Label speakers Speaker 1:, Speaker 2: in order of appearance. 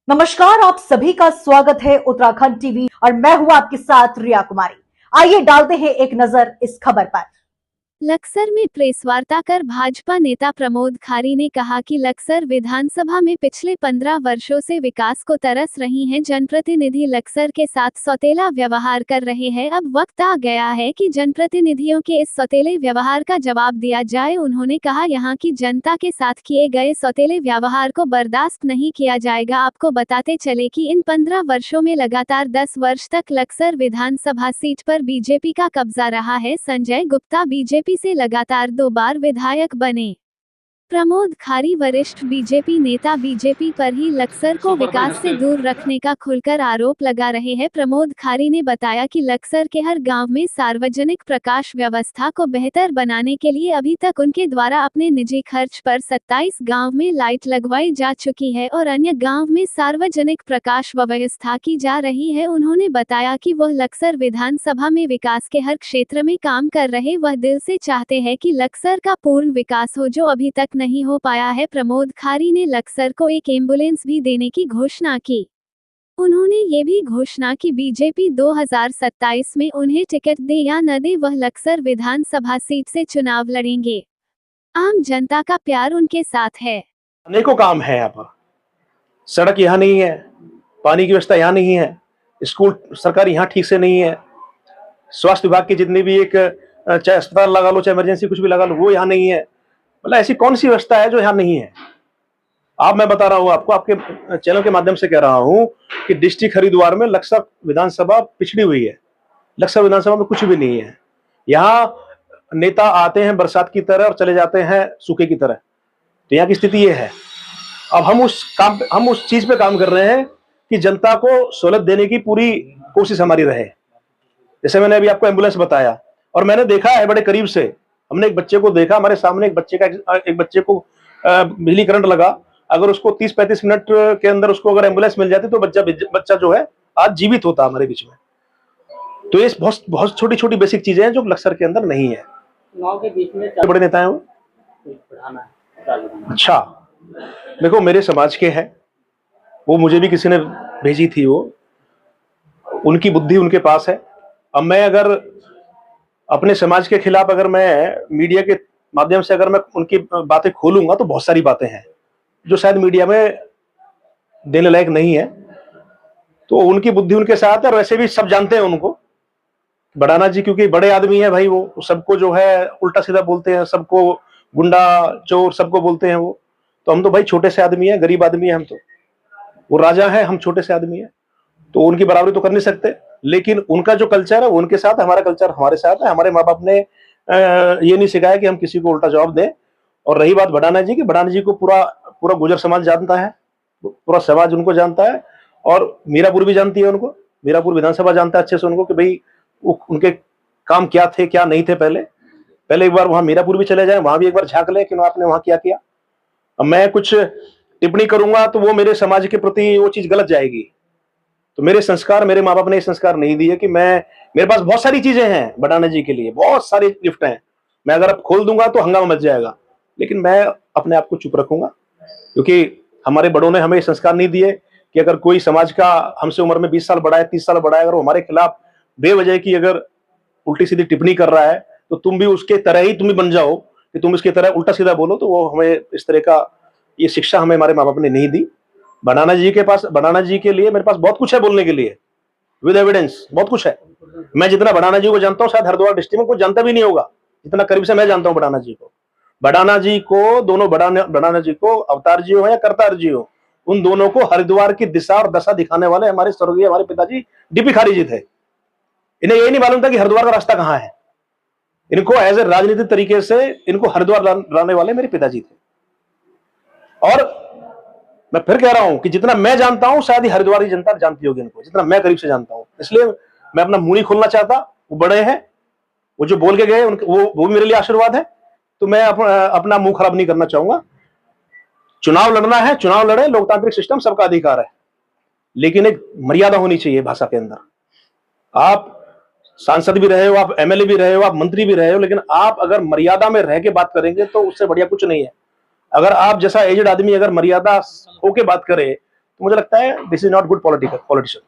Speaker 1: नमस्कार, आप सभी का स्वागत है उत्तराखंड टीवी और मैं हूं आपके साथ रिया कुमारी। आइए डालते हैं एक नजर इस खबर पर।
Speaker 2: लक्सर में प्रेस वार्ता कर भाजपा नेता प्रमोद खारी ने कहा कि लक्सर विधानसभा में पिछले 15 वर्षों से विकास को तरस रही हैं। जनप्रतिनिधि लक्सर के साथ सौतेला व्यवहार कर रहे हैं। अब वक्त आ गया है कि जनप्रतिनिधियों के इस सौतेले व्यवहार का जवाब दिया जाए। उन्होंने कहा, यहाँ की जनता के साथ किए गए सौतेले व्यवहार को बर्दाश्त नहीं किया जाएगा। आपको बताते चले कि इन 15 वर्षों में लगातार 10 वर्ष तक लक्सर विधानसभा सीट पर बीजेपी का कब्जा रहा है। संजय गुप्ता बीजेपी से लगातार 2 बार विधायक बने। प्रमोद खारी वरिष्ठ बीजेपी नेता बीजेपी पर ही लक्सर को विकास से दूर रखने का खुलकर आरोप लगा रहे हैं। प्रमोद खारी ने बताया कि लक्सर के हर गांव में सार्वजनिक प्रकाश व्यवस्था को बेहतर बनाने के लिए अभी तक उनके द्वारा अपने निजी खर्च पर 27 गांव में लाइट लगवाई जा चुकी है और अन्य गांव में सार्वजनिक प्रकाश व्यवस्था की जा रही है। उन्होंने बताया कि वह लक्सर विधानसभा में विकास के हर क्षेत्र में काम कर रहे। वह दिल से चाहते हैं कि लक्सर का पूर्ण विकास हो, जो अभी तक नहीं हो पाया है। प्रमोद खारी ने लक्सर को एक एम्बुलेंस भी देने की घोषणा की। उन्होंने ये भी घोषणा की बीजेपी 2027 में उन्हें टिकट दे या न दे, वह लक्सर विधानसभा सीट से चुनाव लड़ेंगे। आम जनता का प्यार उनके साथ है।
Speaker 3: अनेकों काम है यहाँ पर। सड़क यहाँ नहीं है, पानी की व्यवस्था यहाँ नहीं है, स्कूल सरकारी यहाँ ठीक से नहीं है, स्वास्थ्य विभाग की जितनी भी एक चाहे अस्पताल लगा लो, चाहे इमरजेंसी कुछ भी लगा लो, वो यहाँ नहीं है। मतलब ऐसी कौन सी व्यवस्था है जो यहाँ नहीं है? मैं बता रहा हूँ आपको, आपके चैनल के माध्यम से कह रहा हूँ कि डिस्ट्रिक्ट हरिद्वार में लक्सर विधानसभा पिछड़ी हुई है। लक्सर विधानसभा में कुछ भी नहीं है। यहाँ नेता आते हैं बरसात की तरह और चले जाते हैं सूखे की तरह। तो यहाँ की स्थिति ये है। अब हम उस चीज पे काम कर रहे हैं कि जनता को सहूलत देने की पूरी कोशिश हमारी रहे। जैसे मैंने अभी आपको एम्बुलेंस बताया, और मैंने देखा है बड़े करीब से। हमने एक बच्चे को देखा, हमारे सामने एक बच्चे को बिजली करंट लगा। अगर उसको 30-35 मिनट के अंदर उसको अगर एम्बुलेंस मिल जाती तो बच्चा जो है आज जीवित होता हमारे बीच में। तो ये बहुत छोटी छोटी बेसिक चीजें हैं जो लक्सर के अंदर नहीं है।
Speaker 4: गांव के बीच में
Speaker 3: बड़े नेता हैं वो। अच्छा, देखो मेरे समाज के हैं वो, मुझे भी किसी ने भेजी थी वो। उनकी बुद्धि उनके पास है। अब मैं अगर अपने समाज के खिलाफ अगर मैं मीडिया के माध्यम से अगर मैं उनकी बातें खोलूंगा तो बहुत सारी बातें हैं जो शायद मीडिया में देने लायक नहीं है। तो उनकी बुद्धि उनके साथ है। और वैसे भी सब जानते हैं उनको, बड़ाना जी क्योंकि बड़े आदमी है भाई, वो सबको जो है उल्टा सीधा बोलते हैं, सबको गुंडा चोर सबको बोलते हैं वो। तो हम तो भाई छोटे से आदमी है, गरीब आदमी है हम तो। वो राजा है, हम छोटे से आदमी है, तो उनकी बराबरी तो कर नहीं सकते। लेकिन उनका जो कल्चर है वो उनके साथ है, हमारा कल्चर हमारे साथ है। हमारे माँ बाप ने ये नहीं सिखाया कि हम किसी को उल्टा जवाब दें। और रही बात बड़ाना जी की, बड़ाना जी को पूरा गुजर समाज जानता है, पूरा समाज उनको जानता है। और मीरापुर भी जानती है उनको, मीरापुर विधानसभा जानता है अच्छे से उनको कि भाई उनके काम क्या थे क्या नहीं थे। पहले एक बार वहां मीरापुर भी चले जाए, वहां भी एक बार झांक ले कि आपने वहां क्या किया। अब मैं कुछ टिप्पणी करूंगा तो वो मेरे समाज के प्रति वो चीज गलत जाएगी। तो मेरे संस्कार, मेरे माँ बाप ने संस्कार नहीं दिए कि मेरे पास बहुत सारी चीजें हैं बड़ाना जी के लिए, बहुत सारी गिफ्ट हैं। मैं अगर अब खोल दूंगा तो हंगामा मच जाएगा। लेकिन मैं अपने आप को चुप रखूंगा क्योंकि हमारे बड़ों ने हमें संस्कार नहीं दिए कि अगर कोई समाज का हमसे उम्र में 20 साल बड़ा है, 30 साल बड़ा है, अगर वो हमारे खिलाफ बेवजह की अगर उल्टी सीधी टिप्पणी कर रहा है तो तुम भी उसके तरह ही तुम भी बन जाओ कि तुम इसकी तरह उल्टा सीधा बोलो। तो वो हमें इस तरह का ये शिक्षा हमें हमारे माँ बाप ने नहीं दी। बड़ाना जी के लिए मेरे पास बहुत कुछ है बोलने के लिए, विद एविडेंस बहुत कुछ है। मैं जितना बड़ाना जी को जानता हूँ शायद हरिद्वार डिस्ट्रिक्ट में कोई जानता भी नहीं होगा जितना करीब से मैं जानता हूँ बड़ाना जी को। बड़ाना जी को दोनों बड़ाना जी को अवतार जी हो या करतार जी हो, उन दोनों को हरिद्वार की दिशा और दशा दिखाने वाले हमारे स्वर्गीय हमारे पिताजी डीपी खारी जी थे। इन्हें यही नहीं मालूम था कि हरिद्वार का रास्ता कहाँ है। इनको एज ए राजनीतिक तरीके से इनको हरिद्वार लाने वाले मेरे पिताजी थे। और मैं फिर कह रहा हूं कि जितना मैं जानता हूं शायद ही हरिद्वार की जनता जानती होगी इनको, जितना मैं करीब से जानता हूं। इसलिए मैं अपना मुंह नहीं खोलना चाहता। वो बड़े हैं, वो जो बोल के गए वो भी मेरे लिए आशीर्वाद है। तो मैं अपना मुंह खराब नहीं करना चाहूंगा। चुनाव लड़ना है, चुनाव लड़े, लोकतांत्रिक सिस्टम सबका अधिकार है, लेकिन एक मर्यादा होनी चाहिए भाषा के अंदर। आप सांसद भी रहे हो, आप एमएलए भी रहे हो, आप मंत्री भी रहे हो, लेकिन आप अगर मर्यादा में रह के बात करेंगे तो उससे बढ़िया कुछ नहीं है। अगर आप जैसा एजेड आदमी अगर मर्यादा होके बात करे तो मुझे लगता है this is not good politician.